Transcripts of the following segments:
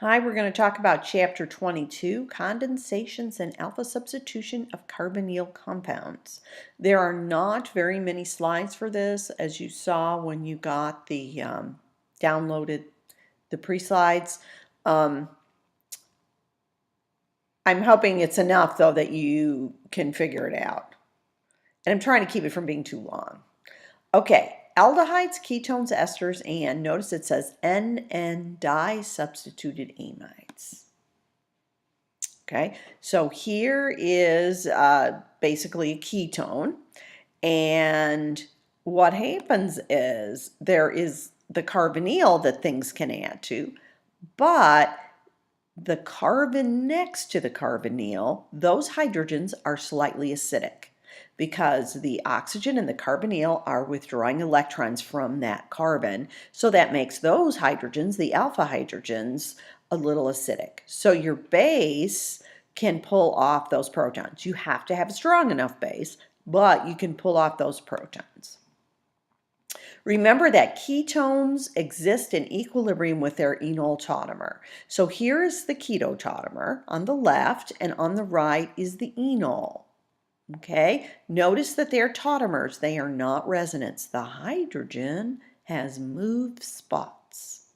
Hi, we're going to talk about Chapter 22, Condensations and Alpha Substitution of Carbonyl Compounds. There are not very many slides for this, as you saw when you got the downloaded the pre-slides. I'm hoping it's enough, though, that you can figure it out. And I'm trying to keep it from being too long. Okay, aldehydes, ketones, esters, and notice it says N disubstituted amides. Okay, so here is basically a ketone, and what happens is there is the carbonyl that things can add to, but the carbon next to the carbonyl, those hydrogens are slightly acidic because the oxygen and the carbonyl are withdrawing electrons from that carbon. So that makes those hydrogens, the alpha hydrogens, a little acidic. So your base can pull off those protons. You have to have a strong enough base, but you can pull off those protons. Remember that ketones exist in equilibrium with their enol tautomer. So here is the keto tautomer on the left, and on the right is the enol. Okay, notice that they're tautomers. They are not resonance. The hydrogen has moved spots.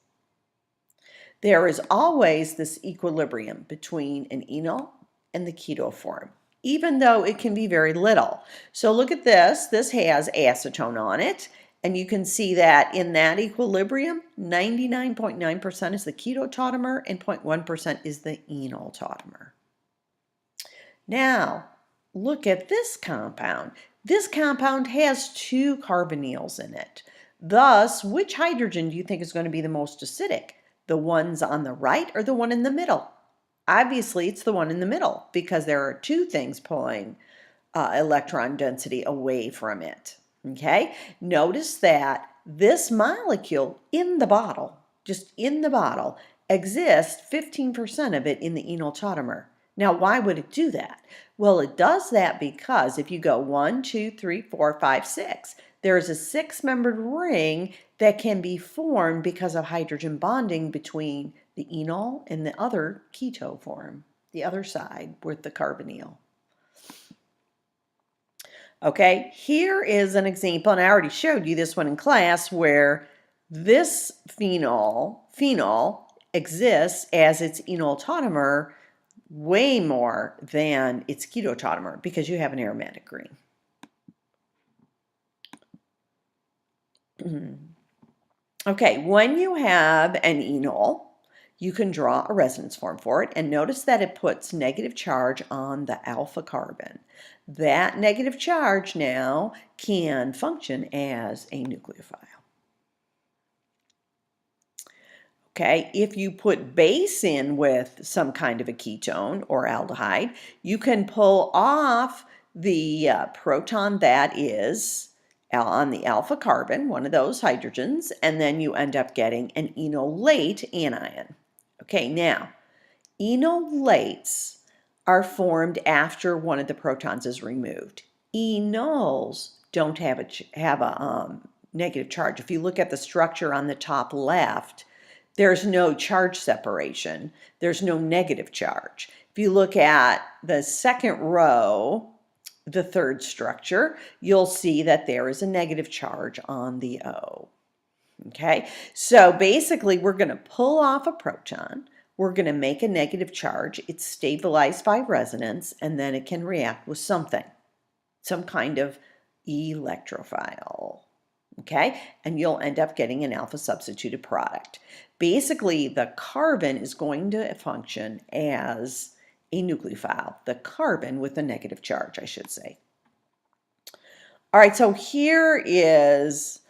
There is always this equilibrium between an enol and the keto form, even though it can be very little. So look at this. This has acetone on it. And you can see that in that equilibrium, 99.9% is the keto tautomer and 0.1% is the enol tautomer. Now, look at this compound. This compound has 2 carbonyls in it. Thus, which hydrogen do you think is going to be the most acidic? The ones on the right or the one in the middle? Obviously, it's the one in the middle because there are 2 things pulling electron density away from it. Okay, notice that this molecule in the bottle, just in the bottle, exists 15% of it in the enol tautomer. Now, why would it do that? Well, it does that because if you go 1, 2, 3, 4, 5, 6, there's a 6-membered ring that can be formed because of hydrogen bonding between the enol and the other keto form, the other side with the carbonyl. Okay, here is an example, and I already showed you this one in class, where this phenol exists as its enol tautomer way more than its keto tautomer because you have an aromatic ring. Okay, when you have an enol, you can draw a resonance form for it, and notice that it puts negative charge on the alpha carbon. That negative charge now can function as a nucleophile. Okay, if you put base in with some kind of a ketone or aldehyde, you can pull off the proton that is on the alpha carbon, one of those hydrogens, and then you end up getting an enolate anion. Okay, now, enolates are formed after one of the protons is removed. Enols don't have a negative charge. If you look at the structure on the top left, there's no charge separation. There's no negative charge. If you look at the second row, the third structure, you'll see that there is a negative charge on the O. Okay, so basically we're going to pull off a proton. We're going to make a negative charge. It's stabilized by resonance, and then it can react with something, some kind of electrophile. Okay, and you'll end up getting an alpha substituted product. Basically, the carbon is going to function as a nucleophile, the carbon with a negative charge, I should say. All right, so here is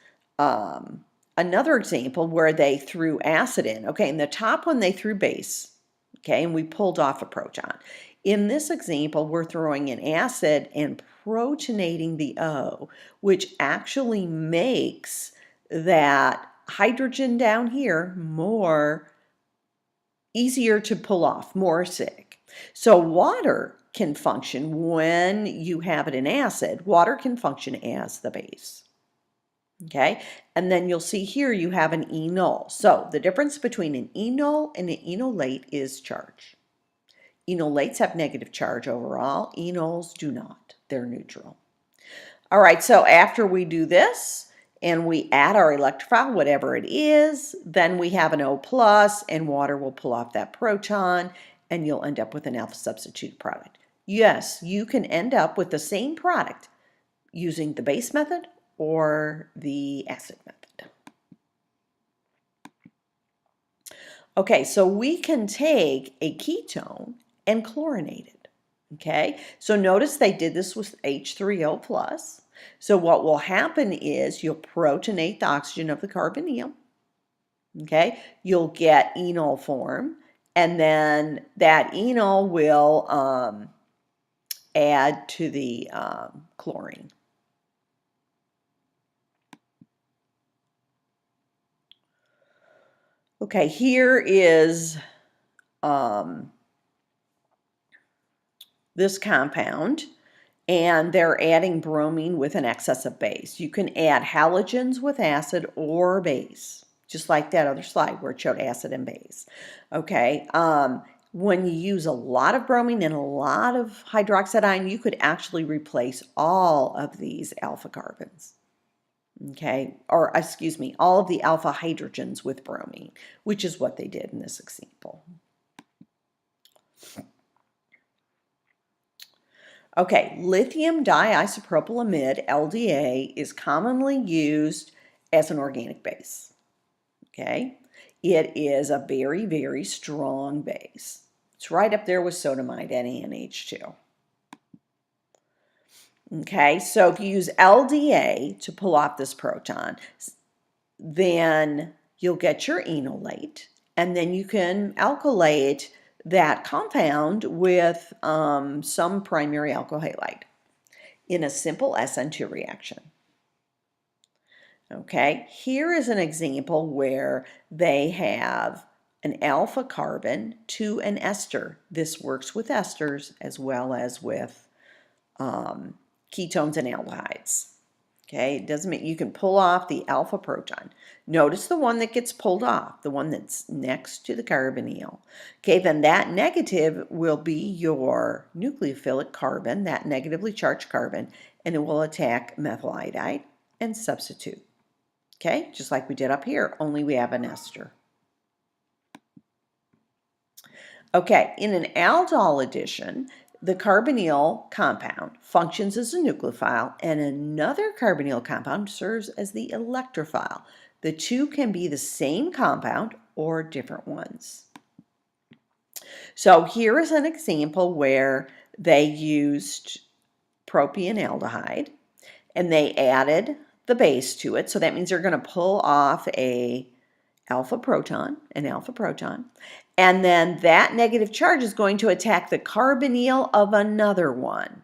another example where they threw acid in. Okay, in the top one they threw base, okay, and we pulled off a proton. In this example, we're throwing in acid and protonating the O, which actually makes that hydrogen down here easier to pull off, more acidic. So water can function when you have it in acid. Water can function as the base. Okay, and then you'll see here you have an enol. So the difference between an enol and an enolate is charge. Enolates have negative charge overall. Enols do not. They're neutral. All right, so after we do this and we add our electrophile, whatever it is, then we have an O plus and water will pull off that proton and you'll end up with an alpha substitute product. Yes, you can end up with the same product using the base method or the acid method. Okay, so we can take a ketone and chlorinate it. Okay, so notice they did this with H3O plus. So what will happen is you'll protonate the oxygen of the carbonyl. Okay, you'll get enol form, and then that enol will add to the chlorine. Okay, here is this compound, and they're adding bromine with an excess of base. You can add halogens with acid or base, just like that other slide where it showed acid and base. Okay, when you use a lot of bromine and a lot of hydroxide ion, you could actually replace all of these alpha carbons. Okay, or excuse me, all of the alpha hydrogens with bromine, which is what they did in this example. Okay, lithium diisopropylamide, LDA, is commonly used as an organic base. Okay, it is a very, very strong base. It's right up there with sodamide, NaNH2. Okay, so if you use LDA to pull off this proton, then you'll get your enolate, and then you can alkylate that compound with some primary alkyl halide in a simple SN2 reaction. Okay, here is an example where they have an alpha carbon to an ester. This works with esters as well as with ketones and aldehydes. Okay, it doesn't mean you can pull off the alpha proton. Notice the one that gets pulled off, the one that's next to the carbonyl. Okay, then that negative will be your nucleophilic carbon, that negatively charged carbon, and it will attack methyl iodide and substitute. Okay, just like we did up here, only we have an ester. Okay, in an aldol addition, the carbonyl compound functions as a nucleophile and another carbonyl compound serves as the electrophile. The two can be the same compound or different ones. So here is an example where they used propionaldehyde and they added the base to it. So that means they're going to pull off an alpha proton, and then that negative charge is going to attack the carbonyl of another one.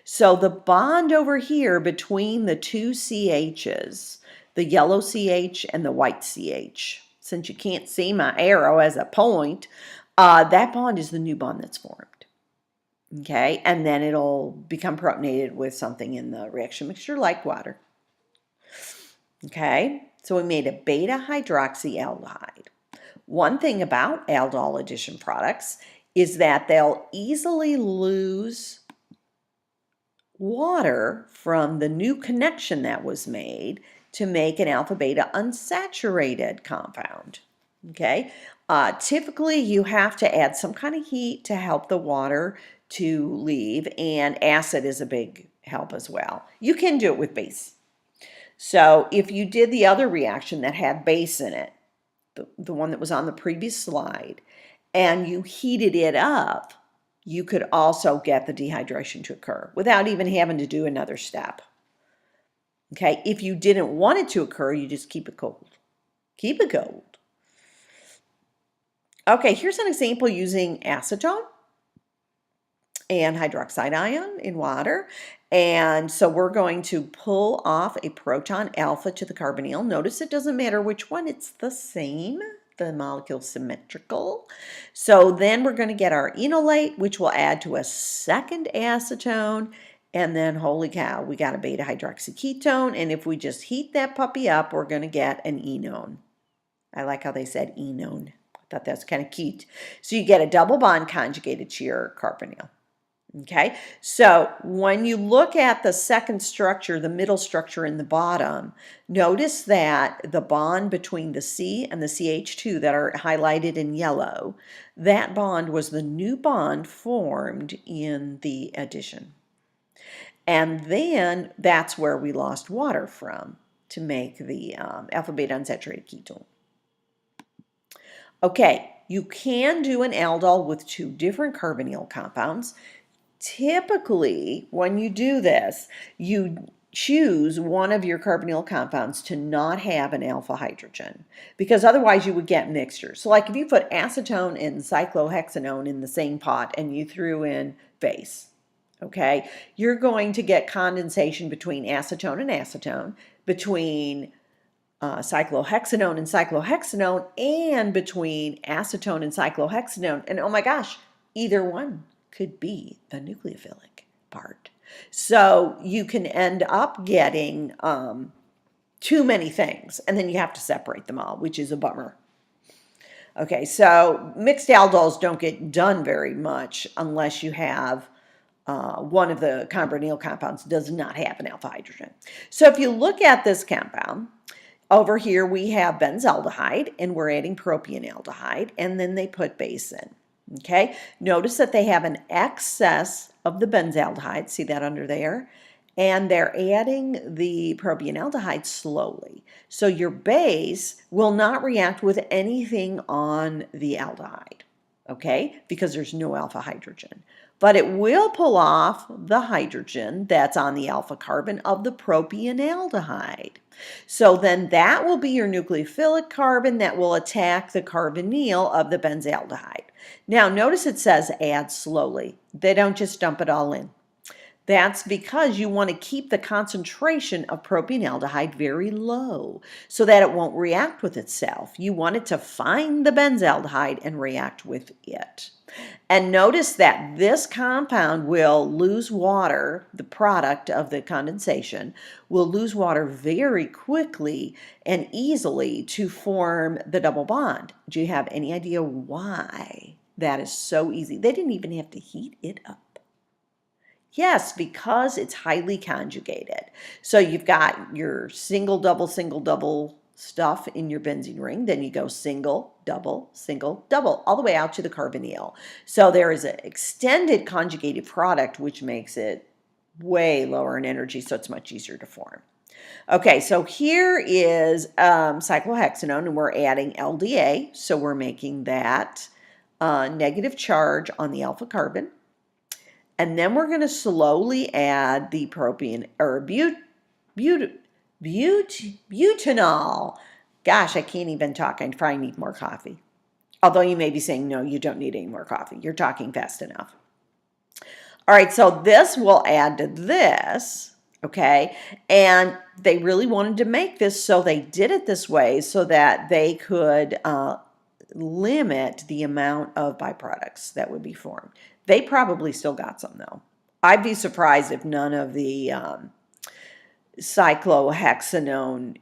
So the bond over here between the two CHs, the yellow CH and the white CH, since you can't see my arrow as a point, that bond is the new bond that's formed. Okay, and then it'll become protonated with something in the reaction mixture like water. Okay, so we made a beta hydroxyaldehyde. One thing about aldol addition products is that they'll easily lose water from the new connection that was made to make an alpha beta unsaturated compound. Okay, typically you have to add some kind of heat to help the water to leave, and acid is a big help as well. You can do it with base. So if you did the other reaction that had base in it, the one that was on the previous slide, and you heated it up, you could also get the dehydration to occur without even having to do another step. Okay, if you didn't want it to occur, you just keep it cold. Keep it cold. Okay, here's an example using acetone and hydroxide ion in water. And so we're going to pull off a proton alpha to the carbonyl. Notice it doesn't matter which one, it's the same. The molecule's symmetrical. So then we're going to get our enolate, which will add to a second acetone, And then, holy cow, we got a beta hydroxyketone. And if we just heat that puppy up, we're going to get an enone. I like how they said enone. I thought that's kind of cute. So you get a double bond conjugated to your carbonyl. Okay, so when you look at the second structure, the middle structure in the bottom, notice that the bond between the C and the CH2 that are highlighted in yellow, that bond was the new bond formed in the addition. And then that's where we lost water from to make the alpha-beta unsaturated ketone. Okay, you can do an aldol with two different carbonyl compounds. Typically, when you do this, you choose one of your carbonyl compounds to not have an alpha hydrogen, because otherwise you would get mixtures. So like if you put acetone and cyclohexanone in the same pot and you threw in base, okay, you're going to get condensation between acetone and acetone, between cyclohexanone and cyclohexanone, and between acetone and cyclohexanone. And oh my gosh, either one could be the nucleophilic part. So you can end up getting too many things, and then you have to separate them all, which is a bummer. Okay, so mixed aldols don't get done very much unless you have one of the carbonyl compounds does not have an alpha hydrogen. So if you look at this compound, over here we have benzaldehyde, and we're adding propionaldehyde, and then they put base in. Okay, notice that they have an excess of the benzaldehyde, see that under there? And they're adding the propionaldehyde slowly. So your base will not react with anything on the aldehyde, okay, because there's no alpha hydrogen. But it will pull off the hydrogen that's on the alpha carbon of the propionaldehyde. So then that will be your nucleophilic carbon that will attack the carbonyl of the benzaldehyde. Now notice it says add slowly. They don't just dump it all in. That's because you want to keep the concentration of propionaldehyde very low so that it won't react with itself. You want it to find the benzaldehyde and react with it. And notice that this compound will lose water, the product of the condensation, will lose water very quickly and easily to form the double bond. Do you have any idea why that is so easy? They didn't even have to heat it up. Yes, because it's highly conjugated. So you've got your single, double stuff in your benzene ring. Then you go single, double, all the way out to the carbonyl. So there is an extended conjugated product, which makes it way lower in energy, so it's much easier to form. Okay, so here is cyclohexanone, and we're adding LDA. So we're making that negative charge on the alpha carbon. And then we're going to slowly add the propion or butanol. Gosh, I can't even talk. I probably need more coffee. Although you may be saying, no, you don't need any more coffee. You're talking fast enough. All right, so this will add to this, okay? And they really wanted to make this, so they did it this way so that they could limit the amount of byproducts that would be formed. They probably still got some, though. I'd be surprised if none of the cyclohexanone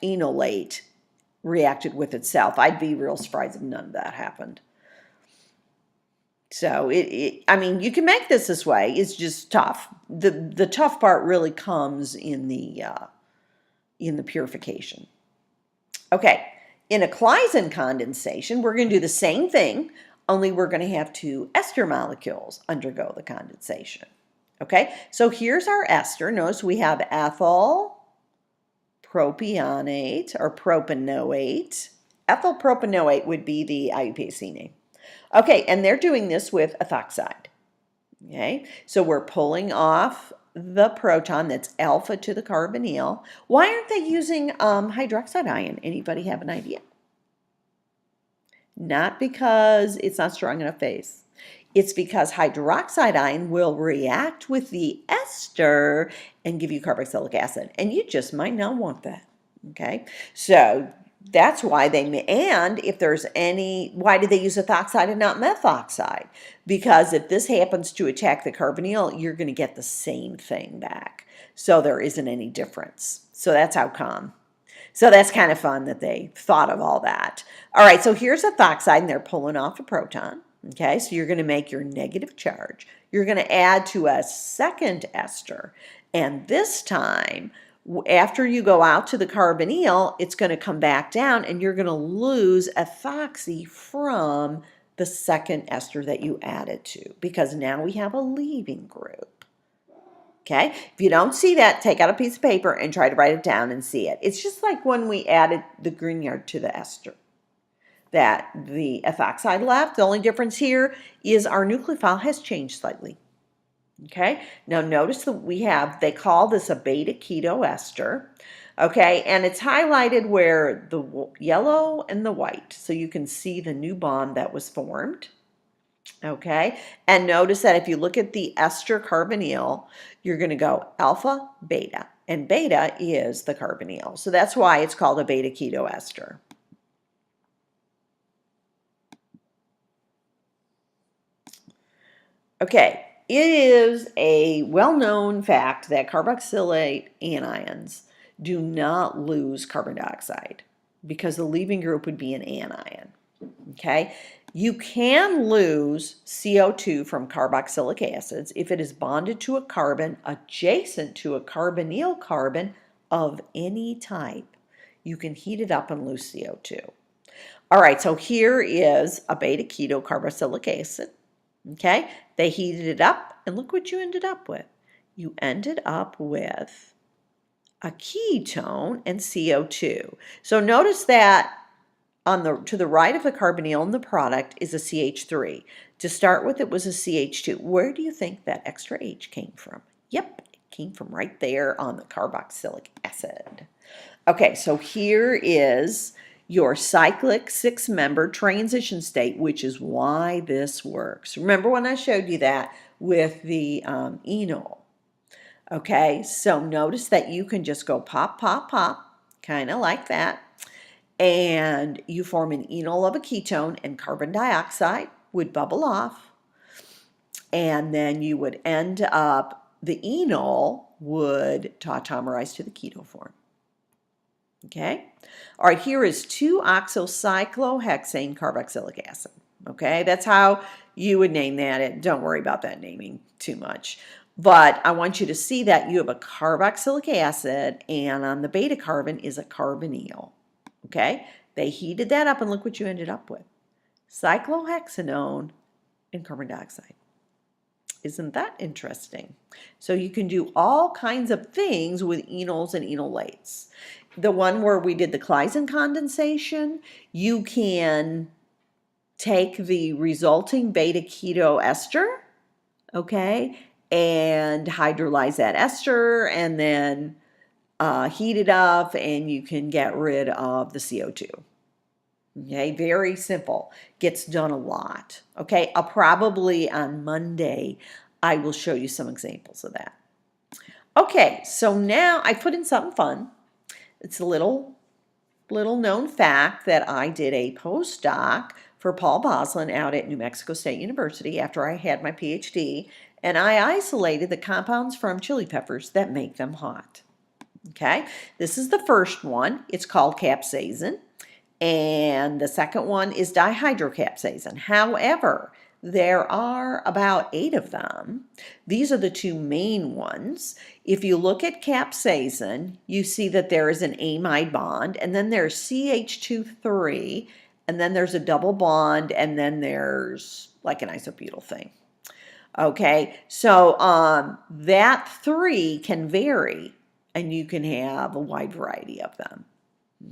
enolate reacted with itself. I'd be real surprised if none of that happened. So, I mean, you can make this way. It's just tough. The tough part really comes in the purification. Okay, in a Claisen condensation, we're going to do the same thing, only we're going to have two ester molecules undergo the condensation. Okay, so here's our ester. Notice we have ethyl propionate or propanoate. Ethyl propanoate would be the IUPAC name. Okay, and they're doing this with ethoxide. Okay, so we're pulling off the proton that's alpha to the carbonyl. Why aren't they using hydroxide ion? Anybody have an idea? Not because it's not strong enough base. It's because hydroxide ion will react with the ester and give you carboxylic acid. And you just might not want that. Okay, so That's why and if there's why did they use ethoxide and not methoxide? Because if this happens to attack the carbonyl, you're going to get the same thing back. So there isn't any difference. So that's how come. So that's kind of fun that they thought of all that. All right, so here's ethoxide, and they're pulling off a proton. Okay, so you're going to make your negative charge. You're going to add to a second ester. And this time, after you go out to the carbonyl, it's going to come back down, and you're going to lose ethoxy from the second ester that you added to, because now we have a leaving group. Okay, if you don't see that, take out a piece of paper and try to write it down and see it. It's just like when we added the Grignard to the ester, that the ethoxide left. The only difference here is our nucleophile has changed slightly. Okay, now notice that they call this a beta keto ester. Okay, and it's highlighted where the yellow and the white, so you can see the new bond that was formed. Okay, and notice that if you look at the ester carbonyl, you're going to go alpha, beta, and beta is the carbonyl. So that's why it's called a beta keto ester. Okay, it is a well-known fact that carboxylate anions do not lose carbon dioxide because the leaving group would be an anion. Okay, you can lose CO2 from carboxylic acids if it is bonded to a carbon adjacent to a carbonyl carbon of any type. You can heat it up and lose CO2. All right, so here is a beta keto carboxylic acid. Okay, they heated it up, and look what you ended up with. You ended up with a ketone and CO2. So notice that to the right of the carbonyl in the product is a CH3. To start with, it was a CH2. Where do you think that extra H came from? Yep, it came from right there on the carboxylic acid. Okay, so here is your cyclic six-member transition state, which is why this works. Remember when I showed you that with the enol? Okay, so notice that you can just go pop, pop, pop, kind of like that, and you form an enol of a ketone, and carbon dioxide would bubble off, and then you would end up, the enol would tautomerize to the keto form. Okay, all right, here is 2-oxocyclohexane carboxylic acid. Okay, that's how you would name that. Don't worry about that naming too much. But I want you to see that you have a carboxylic acid, and on the beta carbon is a carbonyl. Okay, they heated that up, and look what you ended up with. Cyclohexanone and carbon dioxide. Isn't that interesting? So you can do all kinds of things with enols and enolates. The one where we did the Claisen condensation, you can take the resulting beta keto ester, okay, and hydrolyze that ester, and then heat it up, and you can get rid of the CO2. Okay, very simple. Gets done a lot. Okay, I'll probably on Monday, I will show you some examples of that. Okay, so now I put in something fun. It's a little known fact that I did a postdoc for Paul Boslin out at New Mexico State University after I had my PhD, and I isolated the compounds from chili peppers that make them hot. Okay, this is the first one. It's called capsaicin. And the second one is dihydrocapsaicin. However, there are about 8 of them. These are the 2 main ones. If you look at capsaicin, you see that there is an amide bond, and then there's CH2-3, and then there's a double bond, and then there's like an isobutyl thing. Okay, so that 3 can vary, and you can have a wide variety of them.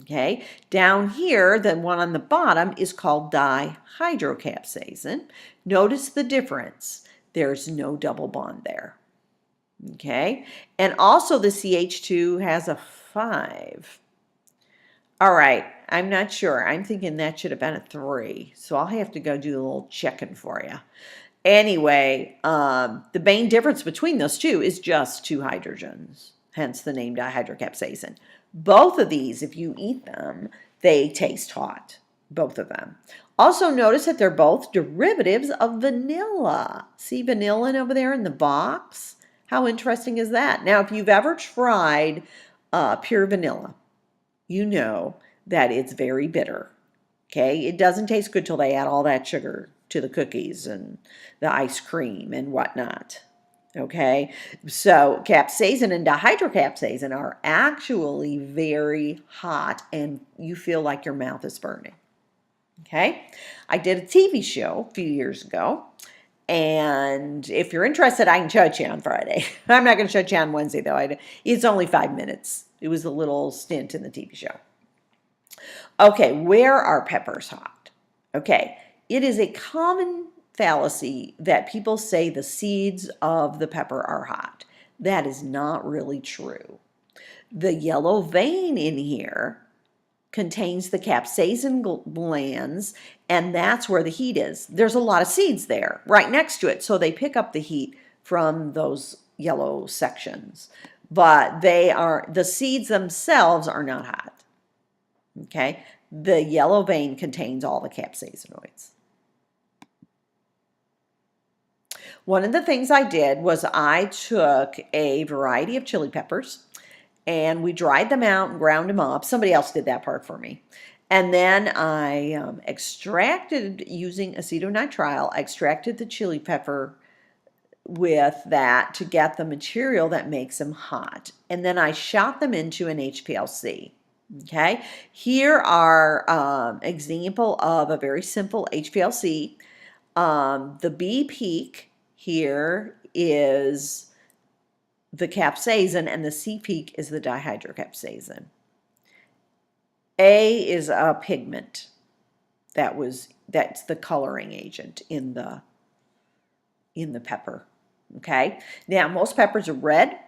Okay, down here, the one on the bottom is called dihydrocapsaicin. Notice the difference. There's no double bond there. Okay, and also the CH2 has a 5. All right, I'm not sure. I'm thinking that should have been a 3, so I'll have to go do a little checking for you. Anyway, the main difference between those two is just 2 hydrogens, hence the name dihydrocapsaicin. Both of these, if you eat them, They taste hot, both of them. Also notice that they're both derivatives of vanilla. See vanilla over there in the box? How interesting is that? Now, if you've ever tried pure vanilla, you know that it's very bitter. Okay, it doesn't taste good till they add all that sugar to the cookies and the ice cream and whatnot. Okay, so capsaicin and dihydrocapsaicin are actually very hot and you feel like your mouth is burning. Okay, I did a TV show a few years ago, and if you're interested, I can show it you on Friday. I'm not going to show it you on Wednesday, though. It's only 5 minutes. It was a little stint in the TV show. Okay, where are peppers hot? Okay, it is a common fallacy that people say the seeds of the pepper are hot. That is not really true. The yellow vein in here contains the capsaicin glands, and that's where the heat is. There's a lot of seeds there right next to it, so they pick up the heat from those yellow sections. But the seeds themselves are not hot. Okay, the yellow vein contains all the capsaicinoids. One of the things I did was I took a variety of chili peppers and we dried them out and ground them up. Somebody else did that part for me. And then I extracted, using acetonitrile, I extracted the chili pepper with that to get the material that makes them hot. And then I shot them into an HPLC. Okay, here are example of a very simple HPLC. The B peak here is the capsaicin and the C peak is the dihydrocapsaicin. A is a pigment. That's the coloring agent in the pepper. Okay, now most peppers are red,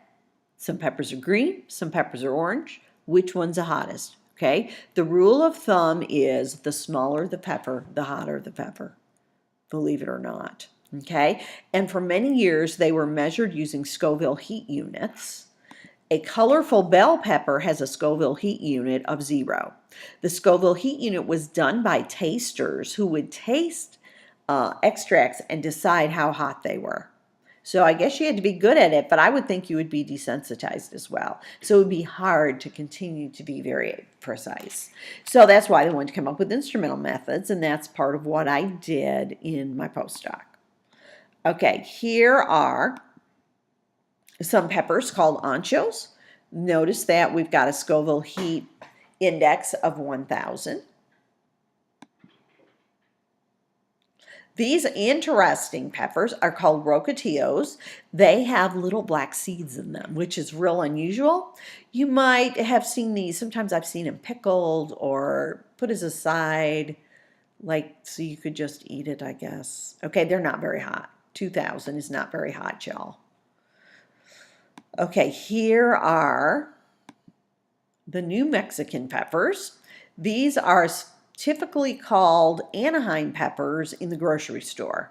some peppers are green, some peppers are orange. Which one's the hottest? Okay, the rule of thumb is the smaller the pepper, the hotter the pepper, believe it or not. Okay, and for many years they were measured using Scoville heat units. A colorful bell pepper has a Scoville heat unit of 0. The Scoville heat unit was done by tasters who would taste extracts and decide how hot they were. So I guess you had to be good at it, but I would think you would be desensitized as well. So it would be hard to continue to be very precise. So that's why they wanted to come up with instrumental methods, and that's part of what I did in my postdoc. Okay, here are some peppers called anchos. Notice that we've got a Scoville heat index of 1,000. These interesting peppers are called rocatillos. They have little black seeds in them, which is real unusual. You might have seen these. Sometimes I've seen them pickled or put as a side, like so you could just eat it, I guess. Okay, they're not very hot. 2,000 is not very hot, y'all. Okay, here are the New Mexican peppers. These are typically called Anaheim peppers in the grocery store.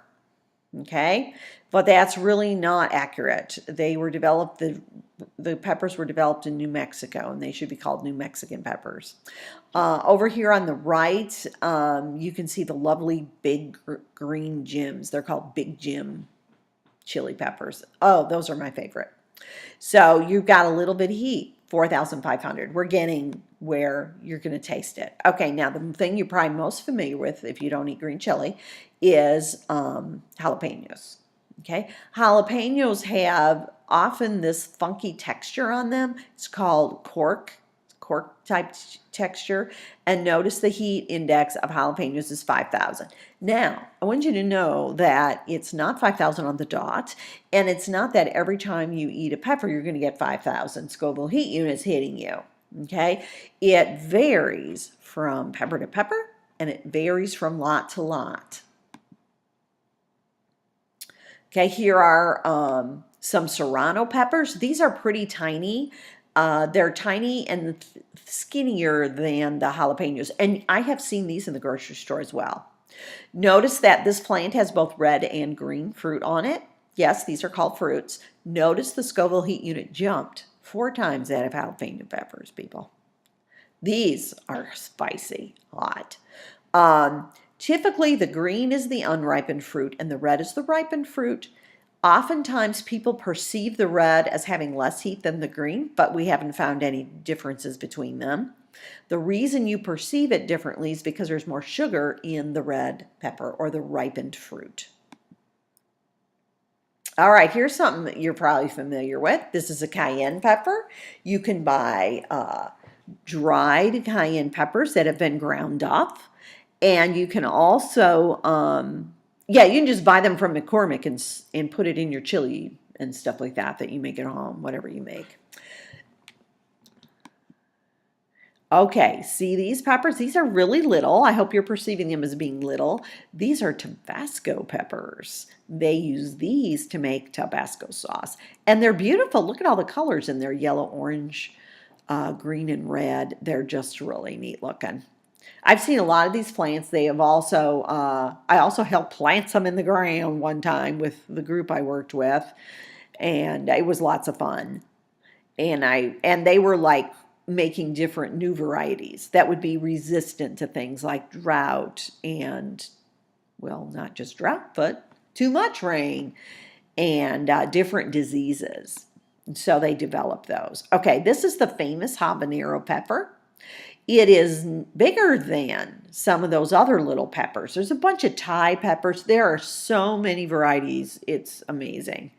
Okay, but that's really not accurate. They were developed, the peppers were developed in New Mexico, and they should be called New Mexican peppers. Over here on the right, you can see the lovely big green Jims. They're called Big Jim chili peppers. Oh, those are my favorite. So you've got a little bit of heat, 4,500. We're getting where you're going to taste it. Okay, now the thing you're probably most familiar with if you don't eat green chili is jalapenos. Okay, jalapenos have often this funky texture on them. It's called cork type texture, and notice the heat index of jalapenos is 5,000. Now, I want you to know that it's not 5,000 on the dot, and it's not that every time you eat a pepper you're going to get 5,000 Scoville heat units hitting you. Okay, it varies from pepper to pepper, and it varies from lot to lot. Okay, here are some serrano peppers. These are pretty tiny. They're tiny and skinnier than the jalapenos, and I have seen these in the grocery store as well. Notice that this plant has both red and green fruit on it. Yes, these are called fruits. Notice the Scoville heat unit jumped 4 times that of jalapeno peppers, people. These are spicy, hot. Typically, the green is the unripened fruit and the red is the ripened fruit. Oftentimes, people perceive the red as having less heat than the green, but we haven't found any differences between them. The reason you perceive it differently is because there's more sugar in the red pepper or the ripened fruit. All right, here's something that you're probably familiar with. This is a cayenne pepper. You can buy dried cayenne peppers that have been ground up. And you can also, yeah, you can just buy them from McCormick and put it in your chili and stuff like that you make at home, whatever you make. Okay, see these peppers? These are really little. I hope you're perceiving them as being little. These are Tabasco peppers. They use these to make Tabasco sauce. And they're beautiful. Look at all the colors in there, yellow, orange, green, and red. They're just really neat looking. I've seen a lot of these plants. They have also, I also helped plant some in the ground one time with the group I worked with, and it was lots of fun. And they were like making different new varieties that would be resistant to things like drought and, well, not just drought, but too much rain and different diseases. So they developed those. Okay, this is the famous habanero pepper. It is bigger than some of those other little peppers. There's a bunch of Thai peppers. There are so many varieties. It's amazing.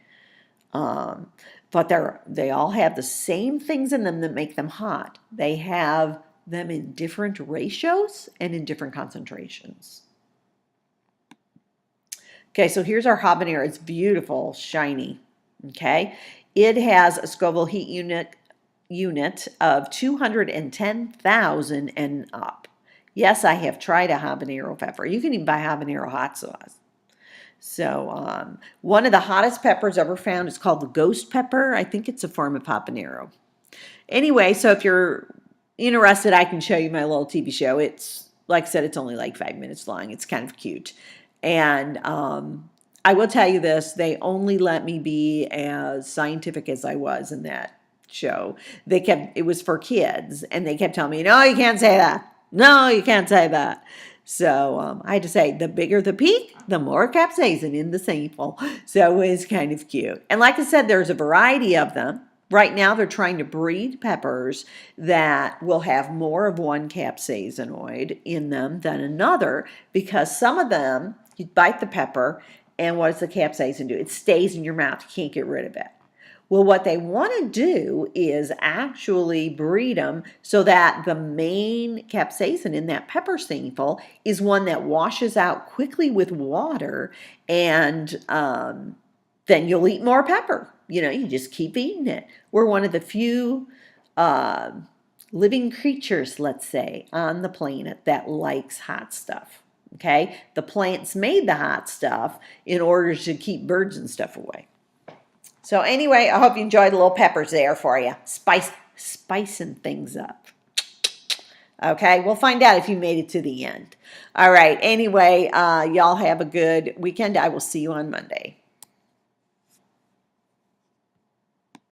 But they all have the same things in them that make them hot. They have them in different ratios and in different concentrations. Okay, so here's our habanero. It's beautiful, shiny. Okay, it has a Scoville heat unit of 210,000 and up. Yes, I have tried a habanero pepper. You can even buy habanero hot sauce. So one of the hottest peppers ever found is called the ghost pepper. I think it's a form of habanero. Anyway, so if you're interested, I can show you my little TV show. It's, like I said, it's only like 5 minutes long. It's kind of cute. And I will tell you this, they only let me be as scientific as I was in that show. It was for kids, and they kept telling me, no, you can't say that. No, you can't say that. So I had to say, the bigger the peak, the more capsaicin in the sample. So it was kind of cute. And like I said, there's a variety of them. Right now, they're trying to breed peppers that will have more of one capsaicinoid in them than another, because some of them, you bite the pepper, and what does the capsaicin do? It stays in your mouth. You can't get rid of it. Well, what they want to do is actually breed them so that the main capsaicin in that pepper sample is one that washes out quickly with water, and then you'll eat more pepper. You just keep eating it. We're one of the few living creatures, let's say, on the planet that likes hot stuff. Okay? The plants made the hot stuff in order to keep birds and stuff away. So anyway, I hope you enjoyed the little peppers there for you. Spicing things up. Okay, we'll find out if you made it to the end. All right, anyway, y'all have a good weekend. I will see you on Monday.